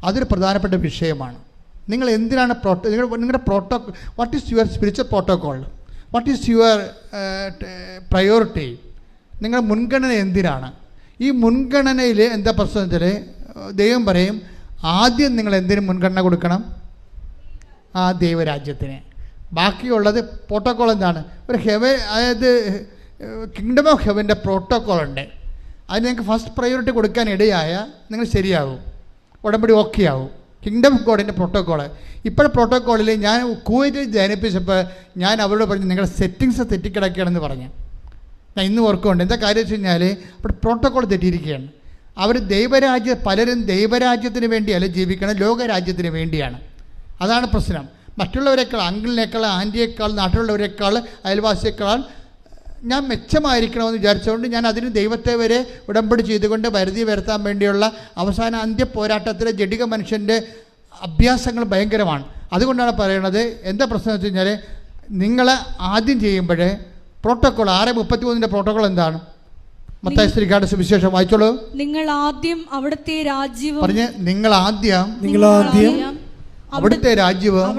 അതൊരു പ്രധാനപ്പെട്ട വിഷയമാണ്. നിങ്ങൾ എന്തിനാണ് നിങ്ങളുടെ protocol, what is your spiritual protocol, what is your priority, നിങ്ങളുടെ മുൻഗണന എന്തിനാണ്? ഈ മുൻഗണനയിൽ എന്താ പ്രശ്നം വെച്ചാൽ ദൈവം പറയും, ആദ്യം നിങ്ങൾ എന്തിനും മുൻഗണന കൊടുക്കണം? ആ ദൈവരാജ്യത്തിന്. ബാക്കിയുള്ളത് പ്രോട്ടോക്കോൾ എന്താണ്? ഒരു ഹെവൻ, അതായത് കിങ്ഡം ഓഫ് ഹെവൻ്റെ പ്രോട്ടോക്കോൾ ഉണ്ട്. അത് നിങ്ങൾക്ക് ഫസ്റ്റ് പ്രയോറിറ്റി കൊടുക്കാൻ ഇടയായ നിങ്ങൾ ശരിയാവും, ഉടമ്പടി ഓക്കെ ആവും. കിങ്ഡം ഓഫ് ഗോഡിൻ്റെ പ്രോട്ടോക്കോൾ. ഇപ്പോഴത്തെ പ്രോട്ടോക്കോളിൽ ഞാൻ കുവൈറ്റിൽ ജനിപ്പിച്ചപ്പോൾ ഞാൻ അവരോട് പറഞ്ഞു, നിങ്ങളുടെ സെറ്റിങ്സ് തെറ്റിക്കിടക്കുകയാണെന്ന് പറഞ്ഞു. ഞാൻ ഇന്ന് ഓർക്കുന്നുണ്ട്. എന്താ കാര്യം വെച്ച് കഴിഞ്ഞാൽ അവിടെ പ്രോട്ടോക്കോൾ തെറ്റിയിരിക്കുകയാണ്. അവർ പലരും ദൈവരാജ്യത്തിന് വേണ്ടിയല്ല ജീവിക്കണം, ലോകരാജ്യത്തിന് വേണ്ടിയാണ്. അതാണ് പ്രശ്നം. മറ്റുള്ളവരെക്കാൾ, അങ്കിളിനേക്കാൾ, ആൻറ്റിയേക്കാൾ, നാട്ടിലുള്ളവരെക്കാൾ, അയൽവാസിയേക്കാൾ ഞാൻ മെച്ചമായിരിക്കണമെന്ന് വിചാരിച്ചുകൊണ്ട് ഞാൻ അതിന് ദൈവത്തെ വരെ ഉടമ്പടി ചെയ്തുകൊണ്ട് വരുതി വരുത്താൻ വേണ്ടിയുള്ള അവസാന അന്ത്യ പോരാട്ടത്തിലെ ജഡിക മനുഷ്യൻ്റെ അഭ്യാസങ്ങൾ ഭയങ്കരമാണ്. അതുകൊണ്ടാണ് പറയുന്നത്, എന്താ പ്രശ്നം വെച്ച് കഴിഞ്ഞാൽ നിങ്ങൾ ആദ്യം ചെയ്യുമ്പോഴേ പ്രോട്ടോക്കോൾ 6:33 പ്രോട്ടോക്കോൾ എന്താണ്? മത്തായി ശ്രീകാട് സുവിശേഷം വായിച്ചോളൂ. നിങ്ങൾ ആദ്യം അവിടുത്തെ രാജ്യവും പറഞ്ഞ്, നിങ്ങൾ ആദ്യം അവിടുത്തെ രാജ്യവും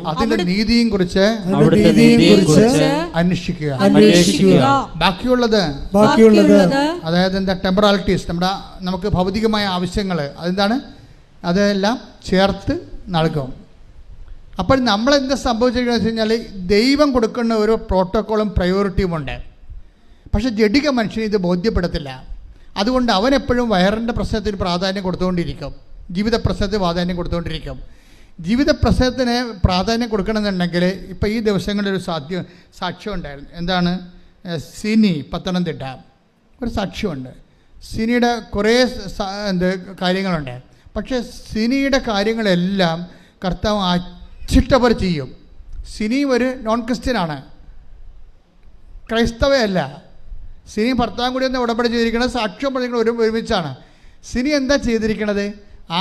അതിന്റെ നീതിയും കുറിച്ച് അന്വേഷിക്കുക. ബാക്കിയുള്ളത് അതായത് എന്താ, ടെമ്പറാലിറ്റീസ്, നമുക്ക് ഭൗതികമായ ആവശ്യങ്ങൾ, അതെന്താണ്, അതെല്ലാം ചേർത്ത് നൽകും. അപ്പോൾ നമ്മളെന്താ സംഭവിച്ചിരിക്കുന്നത് വെച്ച് കഴിഞ്ഞാൽ ദൈവം കൊടുക്കുന്ന ഒരു പ്രോട്ടോക്കോളും പ്രയോറിറ്റിയും ഉണ്ട്. പക്ഷേ ജഡിക മനുഷ്യന് ഇത് ബോധ്യപ്പെടത്തില്ല. അതുകൊണ്ട് അവനെപ്പോഴും വയറിൻ്റെ പ്രശ്നത്തിന് പ്രാധാന്യം കൊടുത്തുകൊണ്ടിരിക്കും, ജീവിത പ്രശ്നത്തിന് പ്രാധാന്യം കൊടുത്തുകൊണ്ടിരിക്കും. ജീവിത പ്രശ്നത്തിന് പ്രാധാന്യം കൊടുക്കണമെന്നുണ്ടെങ്കിൽ ഇപ്പോൾ ഈ ദിവസങ്ങളിലൊരു സാക്ഷ്യം ഉണ്ടായിരുന്നു. എന്താണ്? സിനി, പത്തനംതിട്ട ഒരു സാക്ഷ്യമുണ്ട്. സിനിയുടെ കുറേ കാര്യങ്ങളുണ്ട്. പക്ഷേ സിനിയുടെ കാര്യങ്ങളെല്ലാം കർത്താവ് അച്ചിട്ടവർ ചെയ്യും. സിനി ഒരു നോൺ ക്രിസ്ത്യനാണ്, ക്രൈസ്തവയല്ല. സിനി ഭർത്താവും കൂടി ഒന്ന് ഉടമ്പടി ചെയ്തിരിക്കുന്നത്, സാക്ഷ്യം പറഞ്ഞിരിക്കുന്നത് ഒരുമിച്ചാണ്. സിനി എന്താ ചെയ്തിരിക്കണത്?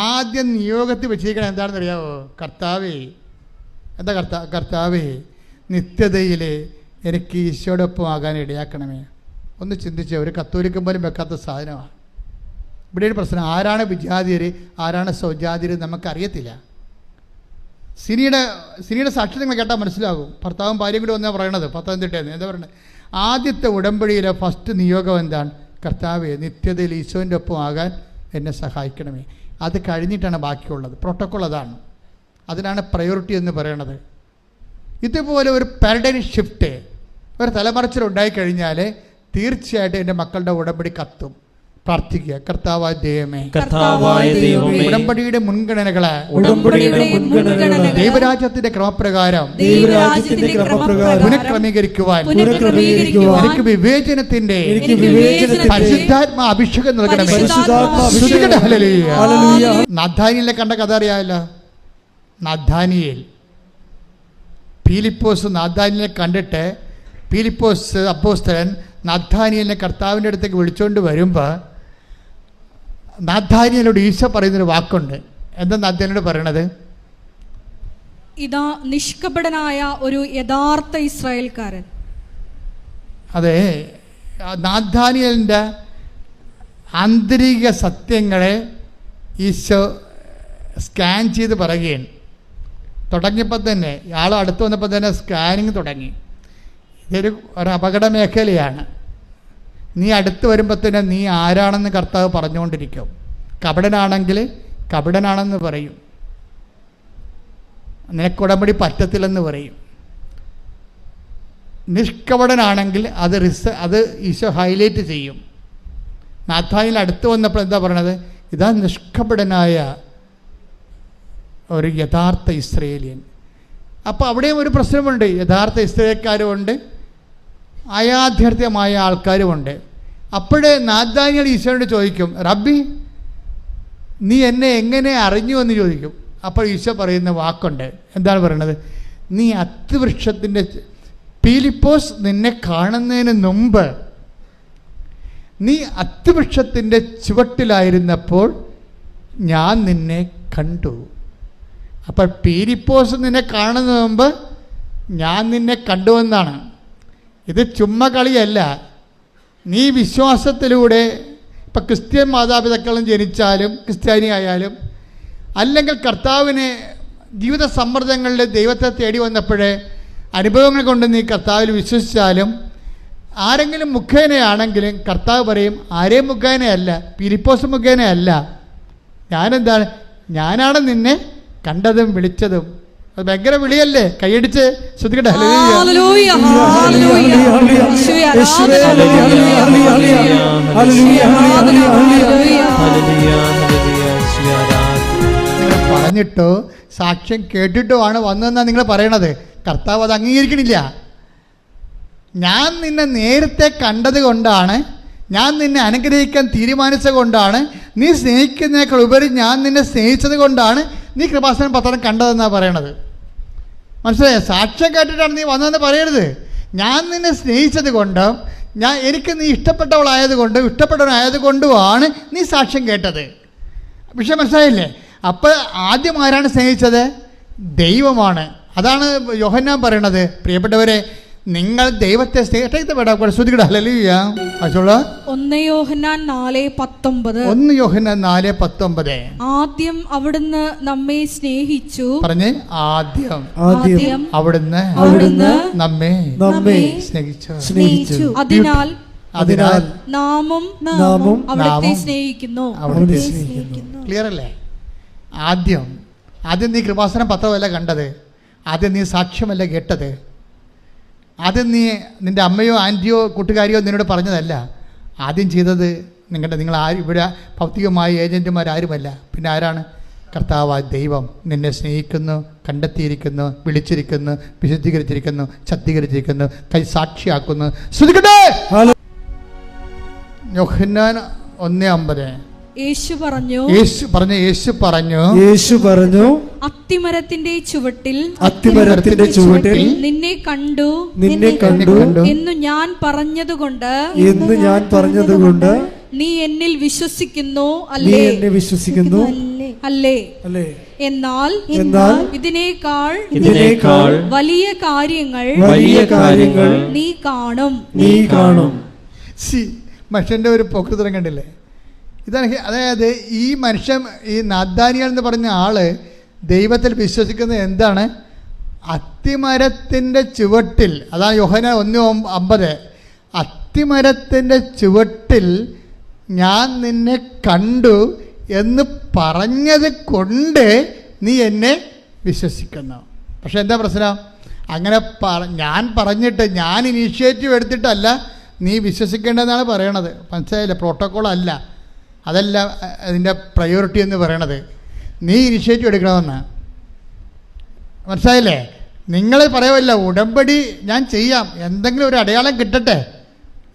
ആദ്യം നിയോഗത്തിൽ വെച്ചിരിക്കണത് എന്താണെന്ന് അറിയാമോ? കർത്താവേ, എന്താ കർത്താവേ, നിത്യതയിൽ എനിക്ക് ഈശോടൊപ്പം ആകാൻ ഇടയാക്കണമേ. ഒന്ന് ചിന്തിച്ച, ഒരു കത്തോലിക്കൻ പോലും വെക്കാത്ത സാധനമാണ്. ഇവിടെ ഒരു പ്രശ്നം, ആരാണ് വിജാതിയർ, ആരാണ് സ്വജാതിയർ നമുക്കറിയത്തില്ല. സിനിയുടെ സാക്ഷ്യം നിങ്ങൾ കേട്ടാൽ മനസ്സിലാകും. ഭർത്താവും ഭാര്യയും കൂടി വന്നാണ് പറയണത്, പത്തനംതിട്ടയെന്ന്. എന്താ പറയുന്നത്? ആദ്യത്തെ ഉടമ്പടിയിലെ ഫസ്റ്റ് നിയോഗം എന്താണ്? കർത്താവേ, നിത്യതയിൽ ഈശോൻ്റെ ഒപ്പം ആകാൻ എന്നെ സഹായിക്കണമേ. അത് കഴിഞ്ഞിട്ടാണ് ബാക്കിയുള്ളത്. പ്രോട്ടോക്കോൾ അതാണ്. അതിനാണ് പ്രയോറിറ്റി എന്ന് പറയണത്. ഇതുപോലെ ഒരു പാരഡൈം ഷിഫ്റ്റ്, ഒരു തലമറിച്ചിലുണ്ടായിക്കഴിഞ്ഞാൽ തീർച്ചയായിട്ടും എൻ്റെ മക്കളുടെ ഉടമ്പടി കത്തും. പ്രാർത്ഥിക്കുക, കർത്താവായ ദൈവമേ, ഉടമ്പടിയുടെ മുൻഗണനകളെ ദൈവരാജ്യത്തിന്റെ ക്രമപ്രകാരം പുനഃക്രമീകരിക്കുവാൻ എനിക്ക് വിവേചനത്തിന്റെ പരിശുദ്ധാത്മ അഭിഷേകം നൽകണമേ. നഥാനിയേലിനെ കണ്ട കഥ അറിയാമല്ലോ. നഥാനിയേൽ, ഫിലിപ്പോസ് നഥാനിയേലിനെ കണ്ടിട്ട് ഫിലിപ്പോസ് അപ്പോസ്തലൻ നഥാനിയേലിനെ കർത്താവിൻ്റെ അടുത്തേക്ക് വിളിച്ചുകൊണ്ട് വരുമ്പോൾ നഥാനിയേലോട് ഈശോ പറയുന്നൊരു വാക്കുണ്ട്. എന്താ നഥാനിയേലോട് പറയണത്? ഇതാ നിഷ്കപടനായ ഒരു യഥാർത്ഥ ഇസ്രായേൽക്കാരൻ. അതെ, നഥാനിയേലിൻ്റെ ആന്തരിക സത്യങ്ങളെ ഈശോ സ്കാൻ ചെയ്ത് പറയുകയാണ്. തുടങ്ങിയപ്പോൾ തന്നെ, ആൾ അടുത്ത് വന്നപ്പോൾ തന്നെ സ്കാനിങ് തുടങ്ങി. ഇതൊരു അപകട മേഖലയാണ്. നീ അടുത്ത് വരുമ്പോൾ തന്നെ നീ ആരാണെന്ന് കർത്താവ് പറഞ്ഞുകൊണ്ടിരിക്കും. കപടനാണെങ്കിൽ കപടനാണെന്ന് പറയും, നിനക്കുടമ്പടി പറ്റത്തില്ലെന്ന് പറയും. നിഷ്കപടനാണെങ്കിൽ അത് ഈശോ ഹൈലൈറ്റ് ചെയ്യും. നാഥാനിൽ അടുത്ത് വന്നപ്പോൾ എന്താ പറയണത്? ഇതാ നിഷ്കപടനായ ഒരു യഥാർത്ഥ ഇസ്രയേലിയൻ. അപ്പോൾ അവിടെയും ഒരു പ്രശ്നമുണ്ട്. യഥാർത്ഥ ഇസ്രയേൽക്കാരുമുണ്ട്, അയാഥാർത്ഥ്യമായ ആൾക്കാരുമുണ്ട്. അപ്പോഴേ നാഥാനിയേൽ ഈശോയോട് ചോദിക്കും, റബ്ബി, നീ എന്നെ എങ്ങനെ അറിഞ്ഞു എന്ന് ചോദിക്കും. അപ്പോൾ ഈശോ പറയുന്ന വാക്കുണ്ട്. എന്താണ് പറയണത്? നീ അത്തിവൃക്ഷത്തിൻ്റെ, ഫിലിപ്പോസ് നിന്നെ കാണുന്നതിന് മുമ്പ് നീ അത്തിവൃക്ഷത്തിൻ്റെ ചുവട്ടിലായിരുന്നപ്പോൾ ഞാൻ നിന്നെ കണ്ടു. അപ്പോൾ ഫിലിപ്പോസ് നിന്നെ കാണുന്നതിന് മുമ്പ് ഞാൻ നിന്നെ കണ്ടുവെന്നാണ്. ഇത് ചുമ്മാ കളിയല്ല. നീ വിശ്വാസത്തിലൂടെ ഇപ്പം ക്രിസ്ത്യൻ മാതാപിതാക്കളും ജനിച്ചാലും ക്രിസ്ത്യാനി ആയാലും, അല്ലെങ്കിൽ കർത്താവിനെ ജീവിത സമ്മർദ്ദങ്ങളിൽ ദൈവത്തെ തേടി വന്നപ്പോഴേ അനുഭവങ്ങൾ കൊണ്ട് നീ കർത്താവിൽ വിശ്വസിച്ചാലും, ആരെങ്കിലും മുഖേനയാണെങ്കിലും കർത്താവ് പറയും ആരെയും മുഖേനയല്ല, ഫിലിപ്പോസ് മുഖേനയല്ല, ഞാനാണ് നിന്നെ കണ്ടതും വിളിച്ചതും. അത് ഭയങ്കര വിളിയല്ലേ? കൈയടിച്ച് ശ്രദ്ധിക്കട്ടെ. ഹല്ലേലൂയ, ഹല്ലേലൂയ, യേശുവേ നിങ്ങൾ പറഞ്ഞിട്ടോ സാക്ഷ്യം കേട്ടിട്ടോ ആണ് വന്നതെന്നാണ് നിങ്ങൾ പറയണത്. കർത്താവ് അത് അംഗീകരിക്കണില്ല. ഞാൻ നിന്നെ നേരത്തെ കണ്ടത് കൊണ്ടാണ്, ഞാൻ നിന്നെ അനുഗ്രഹിക്കാൻ തീരുമാനിച്ചത് കൊണ്ടാണ്, നീ സ്നേഹിക്കുന്നതിനേക്കാൾ ഉപരി ഞാൻ നിന്നെ സ്നേഹിച്ചത് കൊണ്ടാണ് നീ കൃപാസനം പത്രം കണ്ടതെന്നാണ് പറയണത്. മനസ്സിലായോ? സാക്ഷ്യം കേട്ടിട്ടാണ് നീ വന്നതെന്ന് പറയരുത്. ഞാൻ നിന്നെ സ്നേഹിച്ചത് കൊണ്ടും എനിക്ക് നീ ഇഷ്ടപ്പെട്ടവളായതുകൊണ്ടും ഇഷ്ടപ്പെട്ടവനായതുകൊണ്ടുമാണ് നീ സാക്ഷ്യം കേട്ടത്. വിഷയം മനസ്സിലായില്ലേ? അപ്പോൾ ആദ്യം ആരാണ് സ്നേഹിച്ചത്? ദൈവമാണ്. അതാണ് യോഹന്നാൻ പറയണത്, പ്രിയപ്പെട്ടവരെ നിങ്ങൾ ദൈവത്തെ സ്നേഹിക്കട്ടെ. 1 യോഹന്നാൻ 4:19. 1 യോഹന്നാൻ 4:19. ആദ്യം അവിടുന്ന് നമ്മെ സ്നേഹിച്ചു. പറഞ്ഞേ, ആദ്യം അവിടുന്ന് നമ്മെ സ്നേഹിച്ചു. അതിനാൽ നാമും അവിടുത്തെ സ്നേഹിക്കുന്നു. ക്ലിയർ അല്ലേ? ആദ്യം നീ കൃപാസനം പത്രമല്ല കണ്ടത്, ആദ്യം നീ സാക്ഷ്യമല്ല കേട്ടത്, ആദ്യം നീ നിൻ്റെ അമ്മയോ ആൻറ്റിയോ കൂട്ടുകാരിയോ നിന്നോട് പറഞ്ഞതല്ല. ആദ്യം ചെയ്തത് നിങ്ങൾ ആരും ഇവിടെ ഭൗതികമായ ഏജൻറ്റുമാരാരുമല്ല, പിന്നെ ആരാണ്? കർത്താവായ ദൈവം നിന്നെ സ്നേഹിക്കുന്നു, കണ്ടെത്തിയിരിക്കുന്നു, വിളിച്ചിരിക്കുന്നു, വിശുദ്ധീകരിച്ചിരിക്കുന്നു, ശക്തീകരിച്ചിരിക്കുന്നു, സാക്ഷിയാക്കുന്നു. ശ്രദ്ധിക്കട്ടെ. യോഹന്നാൻ 1:50. യേശു പറഞ്ഞു അത്തിമരത്തിന്റെ ചുവട്ടിൽ നിന്നെ കണ്ടു എന്നു ഞാൻ പറഞ്ഞതുകൊണ്ട് നീ എന്നിൽ വിശ്വസിക്കുന്നു അല്ലേ? എന്നാൽ ഇതിനേക്കാൾ വലിയ കാര്യങ്ങൾ നീ കാണും. മനുഷ്യന്റെ ഒരു പ്രകൃതം കണ്ടില്ലേ? ഇതാണ്. അതായത് ഈ മനുഷ്യൻ, ഈ നാഥാനിയേൽ എന്ന് പറഞ്ഞ ആള് ദൈവത്തിൽ വിശ്വസിക്കുന്നത് എന്താണ്? അത്തിമരത്തിൻ്റെ ചുവട്ടിൽ, അതാണ് യോഹന്നാൻ 1:50. അത്തിമരത്തിൻ്റെ ചുവട്ടിൽ ഞാൻ നിന്നെ കണ്ടു എന്ന് പറഞ്ഞത് കൊണ്ട് നീ എന്നെ വിശ്വസിക്കുന്നു. പക്ഷെ എന്താ പ്രശ്നം? അങ്ങനെ ഞാൻ പറഞ്ഞിട്ട്, ഞാൻ ഇനീഷ്യേറ്റീവ് എടുത്തിട്ടല്ല നീ വിശ്വസിക്കേണ്ടതെന്നാണ് പറയണത്. മനസ്സിലായില്ലേ? പ്രോട്ടോക്കോൾ അല്ല, അതല്ല അതിൻ്റെ പ്രയോറിറ്റി എന്ന് പറയണത്. നീ ഇനിഷ്യേറ്റീവ് എടുക്കണമെന്ന്. മനസ്സിലായില്ലേ? നിങ്ങൾ പറയുമല്ല ഉടമ്പടി ഞാൻ ചെയ്യാം, എന്തെങ്കിലും ഒരു അടയാളം കിട്ടട്ടെ.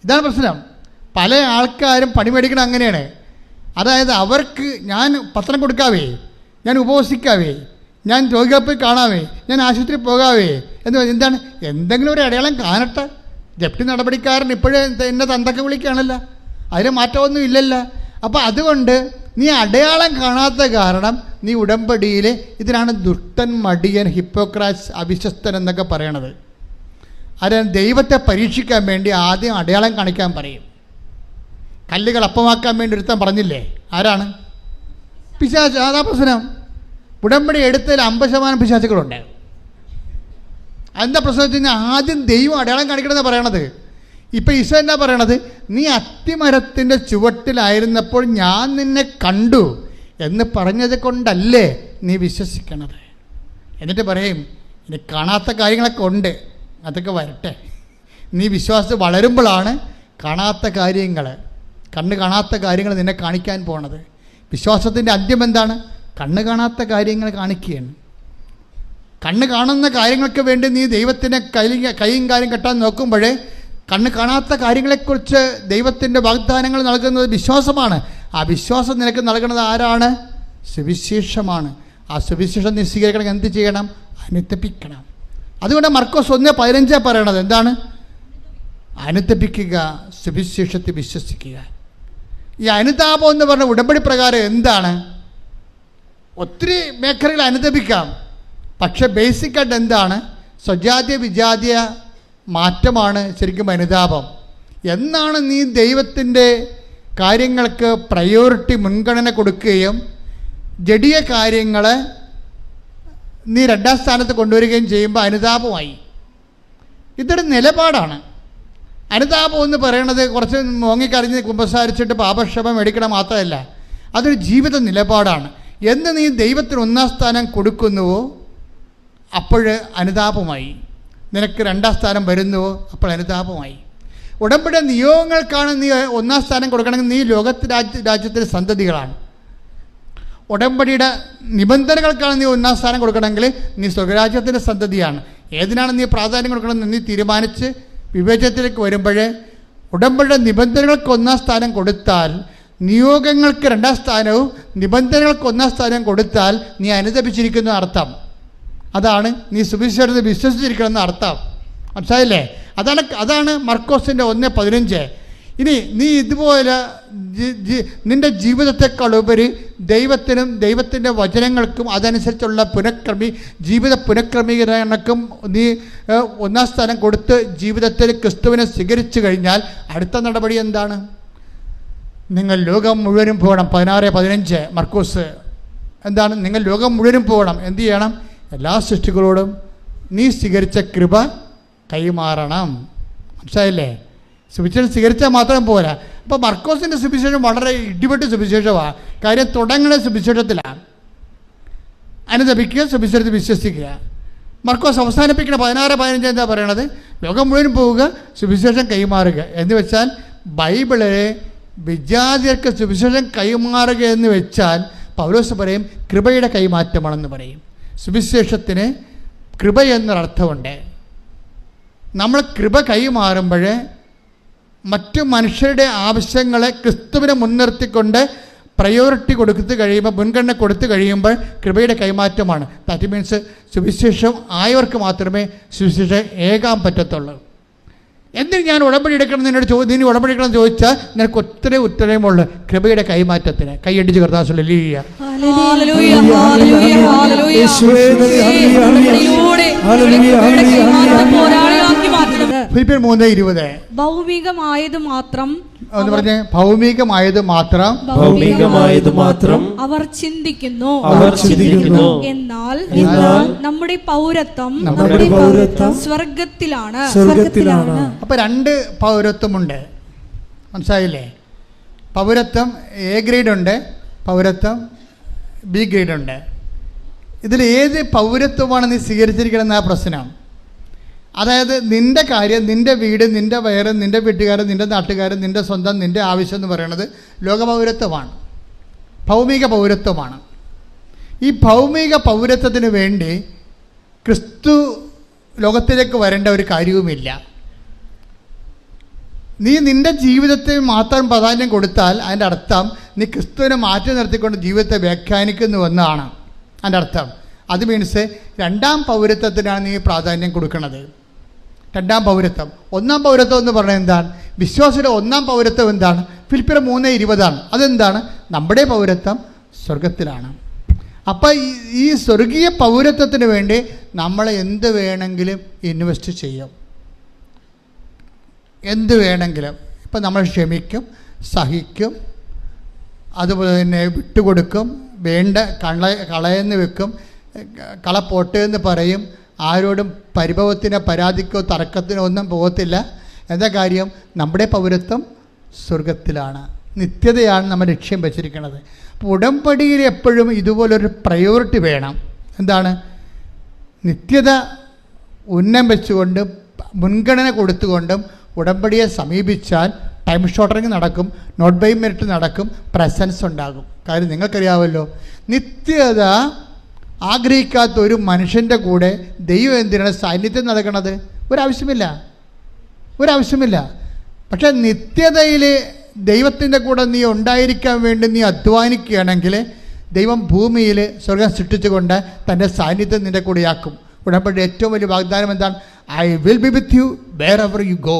ഇതാണ് പ്രശ്നം. പല ആൾക്കാരും പണി മേടിക്കണം അങ്ങനെയാണ്. അതായത് അവർക്ക് ഞാൻ പത്രം കൊടുക്കാവേ, ഞാൻ ഉപവസിക്കാവേ, ഞാൻ രോഗികളെ പോയി കാണാവേ, ഞാൻ ആശുപത്രി പോകാവേ എന്താണ്? എന്തെങ്കിലും ഒരു അടയാളം കാണട്ടെ. ജപ്തി നടപടിക്കാരൻ ഇപ്പോഴേ എന്നെ തന്തക്ക വിളിക്കുകയാണല്ലോ, അതിന് മാറ്റമൊന്നും ഇല്ലല്ലോ. അപ്പോൾ അതുകൊണ്ട് നീ അടയാളം കാണാത്ത കാരണം നീ ഉടമ്പടിയിൽ, ഇതിനാണ് ദുഷ്ടൻ, മടിയൻ, ഹിപ്പോക്രാറ്റ്സ്, അവിശ്വസ്തൻ എന്നൊക്കെ പറയണത്. അത് ദൈവത്തെ പരീക്ഷിക്കാൻ വേണ്ടി ആദ്യം അടയാളം കാണിക്കാൻ പറയും. കല്ലുകൾ അപ്പമാക്കാൻ വേണ്ടി ഒരുത്തൻ പറഞ്ഞില്ലേ? ആരാണ്? പിശാച്. അതാ പ്രശ്നം. ഉടമ്പടി എടുത്തതിൽ 50% പിശാചുകളുണ്ട്. എന്താ പ്രശ്നം വെച്ച് കഴിഞ്ഞാൽ ആദ്യം ദൈവം അടയാളം കാണിക്കണമെന്ന് പറയണത്. ഇപ്പം ഈശോ എന്നാ പറയണത്? നീ അത്തിമരത്തിൻ്റെ ചുവട്ടിലായിരുന്നപ്പോൾ ഞാൻ നിന്നെ കണ്ടു എന്ന് പറഞ്ഞത് കൊണ്ടല്ലേ നീ വിശ്വസിക്കണത്. എന്നിട്ട് പറയും ഇനി കാണാത്ത കാര്യങ്ങളൊക്കെ ഉണ്ട്, അതൊക്കെ വരട്ടെ. നീ വിശ്വാസം വളരുമ്പോഴാണ് കാണാത്ത കാര്യങ്ങൾ, കണ്ണ് കാണാത്ത കാര്യങ്ങൾ നിന്നെ കാണിക്കാൻ പോണത്. വിശ്വാസത്തിൻ്റെ അന്ത്യം എന്താണ്? കണ്ണ് കാണാത്ത കാര്യങ്ങൾ കാണിക്കുകയാണ്. കണ്ണ് കാണുന്ന കാര്യങ്ങൾക്ക് വേണ്ടി നീ ദൈവത്തിനെ കൈയും കാര്യം കെട്ടാൻ നോക്കുമ്പോഴേ കണ്ണ് കാണാത്ത കാര്യങ്ങളെക്കുറിച്ച് ദൈവത്തിൻ്റെ വാഗ്ദാനങ്ങൾ നൽകുന്നത് വിശ്വാസമാണ്. ആ വിശ്വാസം നിനക്ക് നൽകുന്നത് ആരാണ്? സുവിശേഷമാണ്. ആ സുവിശേഷം നീ സ്വീകരിക്കണം. എന്ത് ചെയ്യണം? അനുതപിക്കണം. അതുകൊണ്ട് മർക്കോസ് 1:15 പറയണത് എന്താണ്? അനുതപിക്കുക, സുവിശേഷത്തെ വിശ്വസിക്കുക. ഈ അനുതാപം എന്ന് പറഞ്ഞ ഉടമ്പടി പ്രകാരം എന്താണ്? ഒത്തിരി മേഖലകൾ അനുതപിക്കാം, പക്ഷെ ബേസിക്കായിട്ട് എന്താണ്? സ്വജാതീയ വിജാതീയ മാറ്റമാണ് ശരിക്കും അനുതാപം. എന്നാണ് നീ ദൈവത്തിൻ്റെ കാര്യങ്ങൾക്ക് പ്രയോറിറ്റി മുൻഗണന കൊടുക്കുകയും ജഡീയ കാര്യങ്ങളെ നീ രണ്ടാം സ്ഥാനത്ത് കൊണ്ടുവരികയും ചെയ്യുമ്പോൾ അനുതാപമായി. ഇതൊരു നിലപാടാണ്. അനുതാപം എന്ന് പറയണത് കുറച്ച് മോങ്ങിക്കറിഞ്ഞ് കുമ്പസാരിച്ചിട്ട് പാപക്ഷമ മേടിക്കണം മാത്രമല്ല, അതൊരു ജീവിത നിലപാടാണ്. എന്ന് നീ ദൈവത്തിന് ഒന്നാം സ്ഥാനം കൊടുക്കുന്നുവോ അപ്പോൾ അനുതാപമായി. നിനക്ക് രണ്ടാം സ്ഥാനം വരുന്നുവോ അപ്പോൾ അനുതാപമായി. ഉടമ്പടി നിയോഗങ്ങൾക്കാണ് നീ ഒന്നാം സ്ഥാനം കൊടുക്കണമെങ്കിൽ നീ രാജ്യത്തിൻ്റെ സന്തതികളാണ്. ഉടമ്പടിയുടെ നിബന്ധനകൾക്കാണ് നീ ഒന്നാം സ്ഥാനം കൊടുക്കണമെങ്കിൽ നീ സ്വർഗരാജ്യത്തിൻ്റെ സന്തതിയാണ്. ഏതിനാണ് നീ പ്രാധാന്യം കൊടുക്കണമെന്ന് നീ തീരുമാനിച്ച് വിവേചനത്തിലേക്ക് വരുമ്പോൾ ഉടമ്പടിയുടെ നിബന്ധനകൾക്ക് ഒന്നാം സ്ഥാനം കൊടുത്താൽ, നിയോഗങ്ങൾക്ക് രണ്ടാം സ്ഥാനവും നിബന്ധനകൾക്ക് ഒന്നാം സ്ഥാനം കൊടുത്താൽ നീ അനുദപിച്ചിരിക്കുന്ന അർത്ഥം. അതാണ് നീ സുവിശേഷത്തെ വിശ്വസിച്ചിരിക്കണമെന്ന അർത്ഥം. മനസ്സിലായില്ലേ? അതാണ് മർക്കോസിൻ്റെ 1:15. ഇനി നീ ഇതുപോലെ നിൻ്റെ ഉപരി ദൈവത്തിനും ദൈവത്തിൻ്റെ വചനങ്ങൾക്കും അതനുസരിച്ചുള്ള ജീവിത പുനഃക്രമീകരണക്കും നീ ഒന്നാം സ്ഥാനം കൊടുത്ത് ജീവിതത്തിൽ ക്രിസ്തുവിനെ സ്വീകരിച്ചു കഴിഞ്ഞാൽ അടുത്ത നടപടി എന്താണ്? നിങ്ങൾ ലോകം മുഴുവനും പോകണം. 16:15 മർക്കോസ്. എന്താണ്? നിങ്ങൾ ലോകം മുഴുവനും പോകണം. എന്ത് ചെയ്യണം? എല്ലാ സൃഷ്ടികളോടും നീ സ്വീകരിച്ച കൃപ കൈമാറണം. മനസ്സിലായില്ലേ? സുവിശേഷം സ്വീകരിച്ചാൽ മാത്രം പോരാ. അപ്പോൾ മർക്കോസിൻ്റെ സുവിശേഷം വളരെ ഇടിപെട്ട് സുവിശേഷമാണ്. കാര്യം തുടങ്ങുന്ന സുവിശേഷത്തിലാണ്. അനുദപിക്കുക, സുവിശേഷത്തിൽ വിശ്വസിക്കുക. മർക്കോസ് അവസാനിപ്പിക്കുന്ന 16:15 എന്താ പറയണത്? ലോകം മുഴുവൻ പോവുക, സുവിശേഷം കൈമാറുക. എന്ന് വെച്ചാൽ ബൈബിളിലെ വിജാതിയർക്ക് സുവിശേഷം കൈമാറുക എന്ന് വെച്ചാൽ പൗലോസ് പറയും കൃപയുടെ കൈമാറ്റമാണെന്ന് പറയും. സുവിശേഷത്തിന് കൃപ എന്നൊരർത്ഥമുണ്ട്. നമ്മൾ കൃപ കൈമാറുമ്പോൾ മറ്റു മനുഷ്യരുടെ ആവശ്യങ്ങളെ ക്രിസ്തുവിനെ മുൻനിർത്തിക്കൊണ്ട് പ്രയോറിറ്റി കൊടുത്തു കഴിയുമ്പോൾ, മുൻഗണന കൊടുത്തു കഴിയുമ്പോൾ കൃപയുടെ കൈമാറ്റമാണ്. ദാറ്റ് മീൻസ് സുവിശേഷം ആയവർക്ക് മാത്രമേ സുവിശേഷം ഏകാൻ പറ്റത്തുള്ളൂ. എന്തിന് ഞാൻ ഉടമ്പടി എടുക്കണം നിന്നോട് നീ ഉടമ്പടി എടുക്കണം ചോദിച്ചാൽ നിനക്ക് ഒത്തിരി ഉത്തരമുള്ളൂ കൃപയുടെ കൈമാറ്റത്തിന്. കൈയടിച്ച് കർത്താവേ ഫിലിപ്പിയർ 3:20 ഭൗമികമായത് മാത്രം എന്ന് പറഞ്ഞേ. ഭൗമികമായത് മാത്രം അവർ ചിന്തിക്കുന്നു. എന്നാൽ നമ്മുടെ പൗരത്വം സ്വർഗത്തിലാണ്. അപ്പൊ 2 പൗരത്വമുണ്ട്. മനസ്സിലായില്ലേ? പൗരത്വം എ ഗ്രേഡ് ഉണ്ട്, പൗരത്വം ബി ഗ്രേഡ് ഉണ്ട്. ഇതിൽ ഏത് പൗരത്വമാണ് നീ സ്വീകരിച്ചിരിക്കണമെന്ന ആ പ്രശ്നമാണ്. അതായത് നിൻ്റെ കാര്യം, നിൻ്റെ വീട്, നിൻ്റെ വയറ്, നിൻ്റെ വീട്ടുകാരൻ, നിൻ്റെ നാട്ടുകാരൻ, നിൻ്റെ സ്വന്തം, നിൻ്റെ ആവശ്യം എന്ന് പറയുന്നത് ലോകപൗരത്വമാണ്, ഭൗമിക പൗരത്വമാണ്. ഈ ഭൗമിക പൗരത്വത്തിന് വേണ്ടി ക്രിസ്തു ലോകത്തിലേക്ക് വരേണ്ട ഒരു കാര്യവുമില്ല. നീ നിൻ്റെ ജീവിതത്തെ മാത്രം പ്രാധാന്യം കൊടുത്താൽ അതിൻ്റെ അർത്ഥം നീ ക്രിസ്തുവിനെ മാറ്റി നിർത്തിക്കൊണ്ട് ജീവിതത്തെ വ്യാഖ്യാനിക്കുന്നുവെന്നാണ് അതിൻ്റെ അർത്ഥം. അത് മീൻസ് 2ാം പൗരത്വത്തിനാണ് നീ പ്രാധാന്യം കൊടുക്കുന്നത്. 2ാം പൗരത്വം. 1ാം പൗരത്വം എന്ന് പറഞ്ഞാൽ എന്താണ്? വിശ്വാസിയുടെ 1ാം പൗരത്വം എന്താണ്? ഫിലിപ്പിയർ 3:20. അതെന്താണ്? നമ്മുടെ പൗരത്വം സ്വർഗത്തിലാണ്. അപ്പം ഈ സ്വർഗീയ പൗരത്വത്തിന് വേണ്ടി നമ്മൾ എന്ത് വേണമെങ്കിലും ഇൻവെസ്റ്റ് ചെയ്യും, എന്ത് വേണമെങ്കിലും. ഇപ്പം നമ്മൾ ക്ഷമിക്കും, സഹിക്കും, അതുപോലെ തന്നെ വിട്ടുകൊടുക്കും, വേണ്ട കളയെന്ന് വെക്കും, കളപ്പോട്ട് എന്ന് പറയും. ആരോടും പരിഭവത്തിനോ പരാതിക്കോ തർക്കത്തിനോ ഒന്നും പോകത്തില്ല. എന്താ കാര്യം? നമ്മുടെ പൗരത്വം സ്വർഗത്തിലാണ്, നിത്യതയാണ് നമ്മൾ ലക്ഷ്യം വെച്ചിരിക്കുന്നത്. അപ്പോൾ ഉടമ്പടിയിൽ എപ്പോഴും ഇതുപോലൊരു പ്രയോറിറ്റി വേണം. എന്താണ്? നിത്യത ഉന്നം വെച്ചുകൊണ്ടും മുൻഗണന കൊടുത്തുകൊണ്ടും ഉടമ്പടിയെ സമീപിച്ചാൽ ടൈം ഷോർട്ടറിങ് നടക്കും, നോട്ട് ബൈ മെറിറ്റ് നടക്കും, പ്രസൻസ് ഉണ്ടാകും. കാര്യം നിങ്ങൾക്കറിയാമല്ലോ, നിത്യത ആഗ്രഹിക്കാത്ത ഒരു മനുഷ്യൻ്റെ കൂടെ ദൈവം എന്തിനാണ് സാന്നിധ്യം നൽകണത്? ഒരാവശ്യമില്ല. പക്ഷേ നിത്യതയിൽ ദൈവത്തിൻ്റെ കൂടെ നീ ഉണ്ടായിരിക്കാൻ വേണ്ടി നീ അധ്വാനിക്കുകയാണെങ്കിൽ ദൈവം ഭൂമിയിൽ സ്വർഗം സൃഷ്ടിച്ചുകൊണ്ട് തൻ്റെ സാന്നിധ്യം നിൻ്റെ കൂടെയാക്കും. ഉടമ്പടിയുടെ ഏറ്റവും വലിയ വാഗ്ദാനം എന്താണ്? I will be with you wherever you go.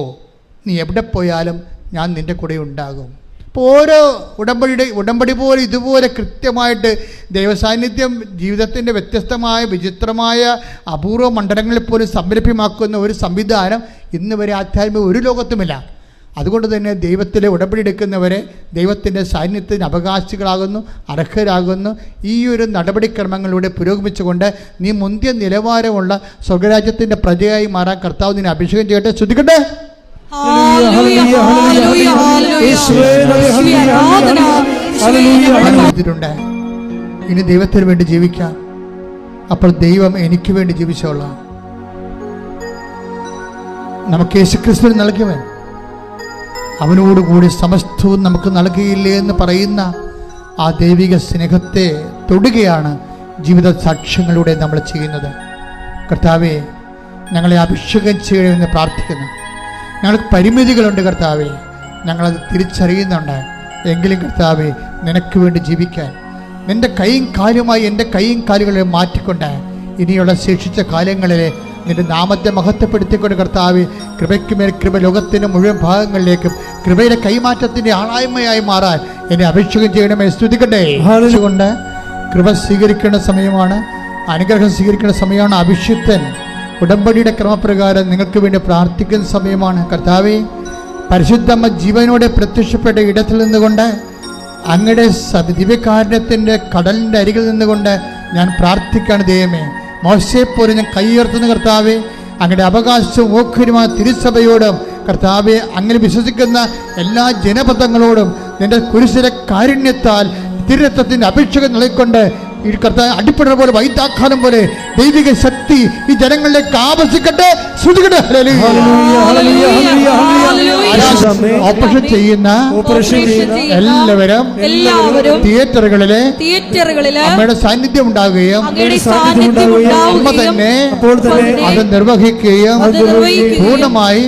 നീ എവിടെ പോയാലും ഞാൻ നിൻ്റെ കൂടെ ഉണ്ടാകും. ഇപ്പോൾ ഓരോ ഉടമ്പടി പോലെ ഇതുപോലെ കൃത്യമായിട്ട് ദൈവസാന്നിധ്യം ജീവിതത്തിൻ്റെ വ്യത്യസ്തമായ വിചിത്രമായ അപൂർവ മണ്ഡലങ്ങളിൽ പോലും സംരഭ്യമാക്കുന്ന ഒരു സംവിധാനം ഇന്ന് വരെ ആധ്യാത്മിക ഒരു ലോകത്തുമില്ല. അതുകൊണ്ട് തന്നെ ദൈവത്തിലെ ഉടമ്പടി എടുക്കുന്നവരെ ദൈവത്തിൻ്റെ സാന്നിധ്യത്തിന് അവകാശികളാകുന്നു, അർഹരാകുന്നു. ഈ ഒരു നടപടിക്രമങ്ങളിലൂടെ പുരോഗമിച്ചുകൊണ്ട് നീ മുന്തിയ നിലവാരമുള്ള സ്വർഗരാജ്യത്തിൻ്റെ പ്രജയായി മാറാൻ കർത്താവ് നിന്നെ അഭിഷേകം ചെയ്യട്ടെ. ശ്രദ്ധിക്കട്ടെ. ഇനി ദൈവത്തിന് വേണ്ടി ജീവിക്കാം. അപ്പോൾ ദൈവം എനിക്ക് വേണ്ടി ജീവിച്ചോളാം. നമുക്ക് യേശുക്രിസ്തുവിന് നൽകിയവൻ അവനോടുകൂടി സമസ്തവും നമുക്ക് നൽകിയില്ലേ എന്ന് പറയുന്ന ആ ദൈവിക സ്നേഹത്തെ തൊടുകയാണ് ജീവിത സാക്ഷ്യങ്ങളിലൂടെ നമ്മൾ ചെയ്യുന്നത്. കർത്താവേ, ഞങ്ങളെ അഭിഷേകം ചെയ്യണമെന്ന് പ്രാർത്ഥിക്കുന്നു. ഞങ്ങൾക്ക് പരിമിതികളുണ്ട് കർത്താവേ, ഞങ്ങളത് തിരിച്ചറിയുന്നുണ്ട്. എങ്കിലും കർത്താവേ, നിനക്ക് വേണ്ടി ജീവിക്കാൻ നിൻ്റെ കൈയും കാലുമായി എൻ്റെ കൈയും കാലുകളെ മാറ്റിക്കൊണ്ട് ഇനിയുള്ള ശേഷിച്ച കാലങ്ങളിലെ നിന്റെ നാമത്തെ മഹത്വപ്പെടുത്തിക്കൊണ്ട് കർത്താവേ, കൃപയ്ക്കുമേൽ കൃപ ലോകത്തിൻ്റെ മുഴുവൻ ഭാഗങ്ങളിലേക്കും കൃപയുടെ കൈമാറ്റത്തിൻ്റെ ആളായ്മയായി മാറാൻ എന്നെ അഭിഷേകം ചെയ്യണമേ. സ്തുതിക്കട്ടെ. കൊണ്ട് കൃപ സ്വീകരിക്കേണ്ട സമയമാണ്, അനുഗ്രഹം സ്വീകരിക്കേണ്ട സമയമാണ്. അഭിഷിക്തൻ ഉടമ്പടിയുടെ ക്രമപ്രകാരം നിങ്ങൾക്ക് വേണ്ടി പ്രാർത്ഥിക്കുന്ന സമയമാണ്. കർത്താവേ, പരിശുദ്ധമ്മ ജീവനോടെ പ്രത്യക്ഷപ്പെട്ട ഇടത്തിൽ നിന്നുകൊണ്ട് അങ്ങയുടെ ദിവ്യകാരുണ്യത്തിൻ്റെ കടലിൻ്റെ അരികിൽ നിന്നുകൊണ്ട് ഞാൻ പ്രാർത്ഥിക്കുകയാണ്. ദൈവമേ, മോശയെപ്പോലെ ഞാൻ കൈയുയർത്തുന്ന കർത്താവേ, അങ്ങയുടെ അവകാശവും ഓഹരിയുമായ തിരുസഭയോടും കർത്താവെ, അങ്ങനെ വിശ്വസിക്കുന്ന എല്ലാ ജനപദങ്ങളോടും നിന്റെ കുരിശിലെ കാരുണ്യത്താൽ തിരുരത്വത്തിൻ്റെ അഭിഷേകം നൽകിക്കൊണ്ട് ഈ കർത്താവ് അടിപ്പെടുന്ന പോലെ വൈദ്യാഘാതം പോലെ ദൈവിക ശക്തി ഈ ജനങ്ങളിലേക്ക് ആവസിക്കട്ടെ. ഓപ്പറേഷൻ ചെയ്യുന്ന എല്ലാവരും തിയേറ്ററുകളിലെ അമ്മയുടെ സാന്നിധ്യം ഉണ്ടാകുകയും അമ്മ തന്നെ അത് നിർവഹിക്കുകയും പൂർണ്ണമായി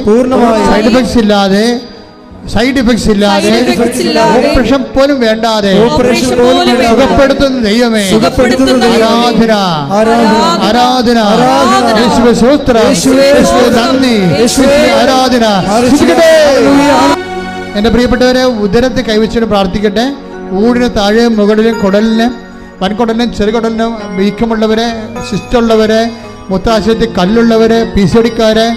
സൈഡ് എഫക്ട്സ് ഇല്ലാതെ ഓപ്പറേഷൻ പോലും വേണ്ടാതെ സുഖപ്പെടുത്തുന്ന ദൈവമേ, ആരാധന, യേശുവേ സ്തോത്രം, യേശുവേ നന്ദി, ആരാധന. എൻ്റെ പ്രിയപ്പെട്ടവരെ, ഉദരത്തെ കൈവച്ചിട്ട് പ്രാർത്ഥിക്കട്ടെ. ഊടിന് താഴെ മുകളിലും കുടലിന്, വൻകുടലിനും ചെറുകുടലിനും വീക്കമുള്ളവരെ, സിസ്റ്റുള്ളവരെ, മൂത്രാശയത്തിൽ കല്ലുള്ളവരെ, PCODക്കാരെ,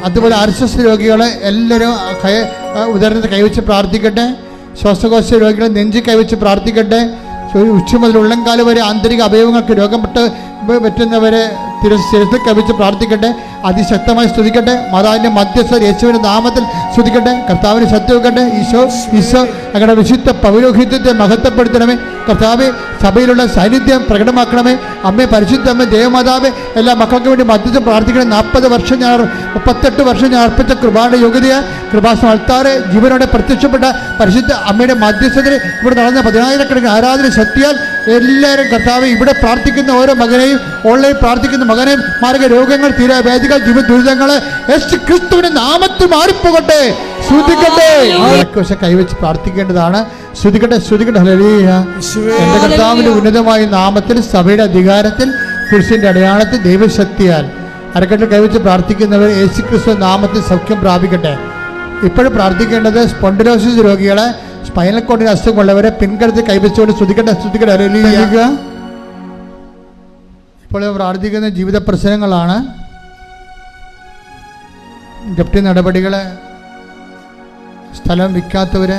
അതുപോലെ RSS രോഗികളെ എല്ലാവരും ഉദരത്തെ കൈവച്ച് പ്രാർത്ഥിക്കട്ടെ. ശ്വാസകോശ രോഗികളെ നെഞ്ചി കൈവച്ച് പ്രാർത്ഥിക്കട്ടെ. ഉച്ച മുതൽ ഉള്ളംകാല് വരെ ആന്തരിക അവയവങ്ങൾക്ക് രോഗം പറ്റുന്നവരെ ശിരസിൽ കവിച്ച് പ്രാർത്ഥിക്കട്ടെ. അതിശക്തമായി സ്തുതിക്കട്ടെ. മാതാവിൻ്റെ മധ്യസ്ഥ യേശുവിൻ്റെ നാമത്തിൽ സ്തുതിക്കട്ടെ. കർത്താവിന് ശക്തി വെക്കട്ടെ. ഈശോ ഞങ്ങളുടെ വിശുദ്ധ പൗരോഹിത്യത്തെ മഹത്വപ്പെടുത്തണമേ. കർത്താവെ, സഭയിലുള്ള സാന്നിധ്യം പ്രകടമാക്കണമേ. അമ്മേ, പരിശുദ്ധ അമ്മ, ദേവമാതാവെ, എല്ലാ മക്കൾക്ക് വേണ്ടി മധ്യസ്ഥം പ്രാർത്ഥിക്കണം. 40 വർഷം 38 വർഷം ഞാൻ അർപ്പിച്ച കൃപായുടെ യോഗ്യതയെ കൃപാസനം അൾത്താറെ ജീവനോടെ പ്രത്യക്ഷപ്പെട്ട പരിശുദ്ധ അമ്മയുടെ മധ്യസ്ഥതയിൽ ഇവിടെ നടന്ന 10,000 ആരാധന ശക്തിയാൽ എല്ലാവരും കർത്താവ് ഇവിടെ പ്രാർത്ഥിക്കുന്ന ഓരോ മകനെയും ഓൺലൈൻ പ്രാർത്ഥിക്കുന്ന മകനെയും മാർഗ രോഗങ്ങൾ, തീരാവേദികൾ, ജീവ ദുരിതങ്ങളെ യേശു ക്രിസ്തുവിന്റെ നാമത്തിൽ മാറിപ്പോകട്ടെ. ശ്രദ്ധിക്കട്ടെ. കൈവച്ച് പ്രാർത്ഥിക്കേണ്ടതാണ്. ശ്രദ്ധിക്കട്ടെ. ഹല്ലേലൂയ. എന്റെ കർത്താവിന്റെ ഉന്നതമായ നാമത്തിൽ, സഭയുടെ അധികാരത്തിൽ, കുരിശിന്റെ അടയാളത്തിൽ, ദൈവശക്തിയാൽ അരക്കെട്ടിൽ കൈവച്ച് പ്രാർത്ഥിക്കുന്നവർ യേശു ക്രിസ്തു നാമത്തിൽ സൗഖ്യം പ്രാപിക്കട്ടെ. ഇപ്പോഴും പ്രാർത്ഥിക്കേണ്ടത് സ്പോണ്ടിലോസിസ് രോഗികളെ, സ്പൈനൽ കോഡിന് അസുഖമുള്ളവരെ പിൻകരുത്തിൽ കൈവച്ചുകൊണ്ട് ശ്രദ്ധിക്കട്ടെ. ഹല്ലേലൂയ. ഇപ്പോൾ പ്രാർത്ഥിക്കുന്ന ജീവിത പ്രശ്നങ്ങളാണ്. ജപ്തി നടപടികളെ, സ്ഥലം വിൽക്കാത്തവരെ,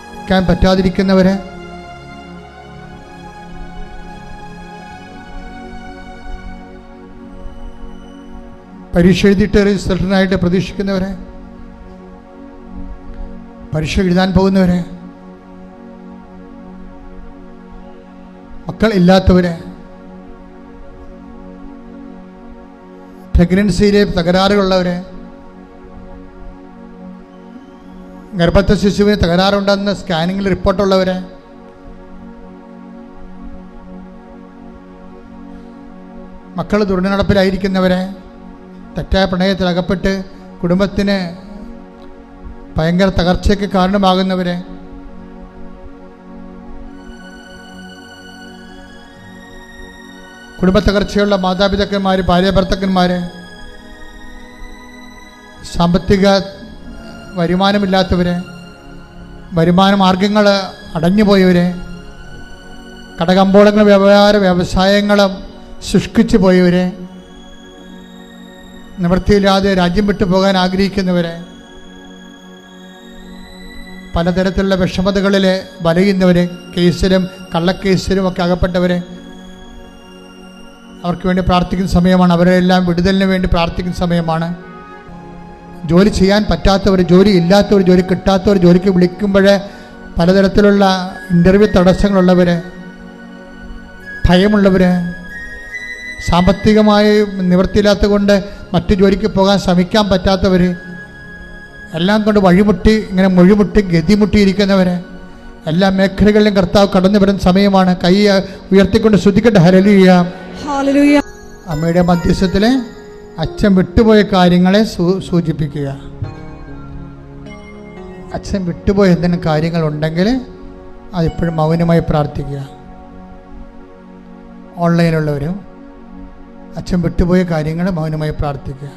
വിൽക്കാൻ പറ്റാതിരിക്കുന്നവരെ, പരീക്ഷ എഴുതിയിട്ട് റിസൾട്ടിനായിട്ട് പ്രതീക്ഷിക്കുന്നവരെ, പരീക്ഷ എഴുതാൻ പോകുന്നവരെ, മക്കൾ ഇല്ലാത്തവരെ, പ്രഗ്നൻസിയിലെ തകരാറുകളുള്ളവരെ, ഗർഭസ്ഥ ശിശുവിന് തകരാറുണ്ടെന്ന് സ്കാനിങ്ങിൽ റിപ്പോർട്ടുള്ളവരെ, മക്കൾ ദുർനടപ്പിലായിരിക്കുന്നവരെ, തെറ്റായ പ്രണയത്തിൽ അകപ്പെട്ട് കുടുംബത്തിന് ഭയങ്കര തകർച്ചയ്ക്ക് കാരണമാകുന്നവരെ, കുടുംബ തകർച്ചയുള്ള മാതാപിതാക്കന്മാർ, ഭാര്യാഭർത്താക്കന്മാർ, സാമ്പത്തിക വരുമാനമില്ലാത്തവരെ, വരുമാന മാർഗങ്ങൾ അടഞ്ഞുപോയവരെ, കടകമ്പോളങ്ങൾ വ്യവസായങ്ങളും ശുഷ്കിച്ചു പോയവരെ, നിവൃത്തിയില്ലാതെ രാജ്യം വിട്ടു പോകാൻ ആഗ്രഹിക്കുന്നവരെ, പലതരത്തിലുള്ള വിഷമതകളിൽ വലയുന്നവരെ, കേസിലും കള്ളക്കേസിലും ഒക്കെ അകപ്പെട്ടവരെ, അവർക്ക് വേണ്ടി പ്രാർത്ഥിക്കുന്ന സമയമാണ്. അവരെല്ലാം വിടുതലിന് വേണ്ടി പ്രാർത്ഥിക്കുന്ന സമയമാണ്. ജോലി ചെയ്യാൻ പറ്റാത്തവർ, ജോലി ഇല്ലാത്തവർ, ജോലി കിട്ടാത്തവർ, ജോലിക്ക് വിളിക്കുമ്പോൾ പലതരത്തിലുള്ള ഇൻ്റർവ്യൂ തടസ്സങ്ങളുള്ളവർ, ഭയമുള്ളവർ, സാമ്പത്തികമായി നിവൃത്തിയില്ലാത്തത് കൊണ്ട് മറ്റു ജോലിക്ക് പോകാൻ ശ്രമിക്കാൻ പറ്റാത്തവർ, എല്ലാം കൊണ്ട് വഴിമുട്ടി ഇങ്ങനെ മൊഴിമുട്ടി ഗതിമുട്ടിയിരിക്കുന്നവർ, എല്ലാ മേഖലകളിലും കർത്താവ് കടന്നു വരുന്ന സമയമാണ്. കൈ ഉയർത്തിക്കൊണ്ട് ശ്രദ്ധിക്കട്ടെ. Hallelujah, hallelujah. അമ്മയുടെ മധ്യസ്ഥത്തിൽ അച്ഛൻ വിട്ടുപോയ കാര്യങ്ങളെ സൂചിപ്പിക്കുക. അച്ഛൻ വിട്ടുപോയ എന്തെങ്കിലും കാര്യങ്ങളുണ്ടെങ്കിൽ അതിപ്പോഴും മൗനമായി പ്രാർത്ഥിക്കുക. ഓൺലൈനിലുള്ളവരും അച്ഛൻ വിട്ടുപോയ കാര്യങ്ങൾ മൗനമായി പ്രാർത്ഥിക്കുക.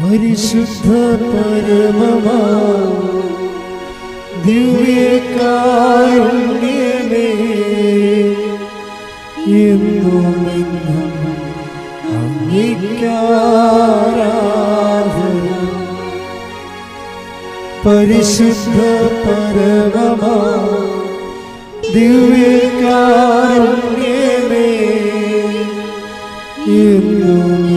പരിശുദ്ധ പരമമാ ദിവ്യകാരുണ്യമേ, എന്നുമെന്നും അങ്ങേയ്ക്കാരാധന. പരിശുദ്ധ പരമമാ ദിവ്യകാരുണ്യമേ, എന്നുമെന്നും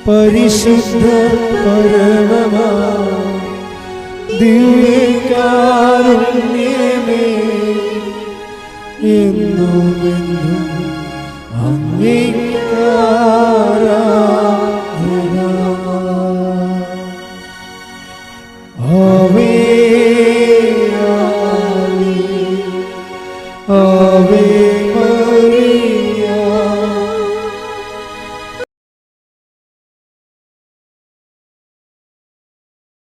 പരിശുദ്ധ പരമമാ ദിവ്യകാരുണ്യമേ, എന്നുമെന്നും അങ്ങേയ്ക്കാരാധന. ആമേൻ.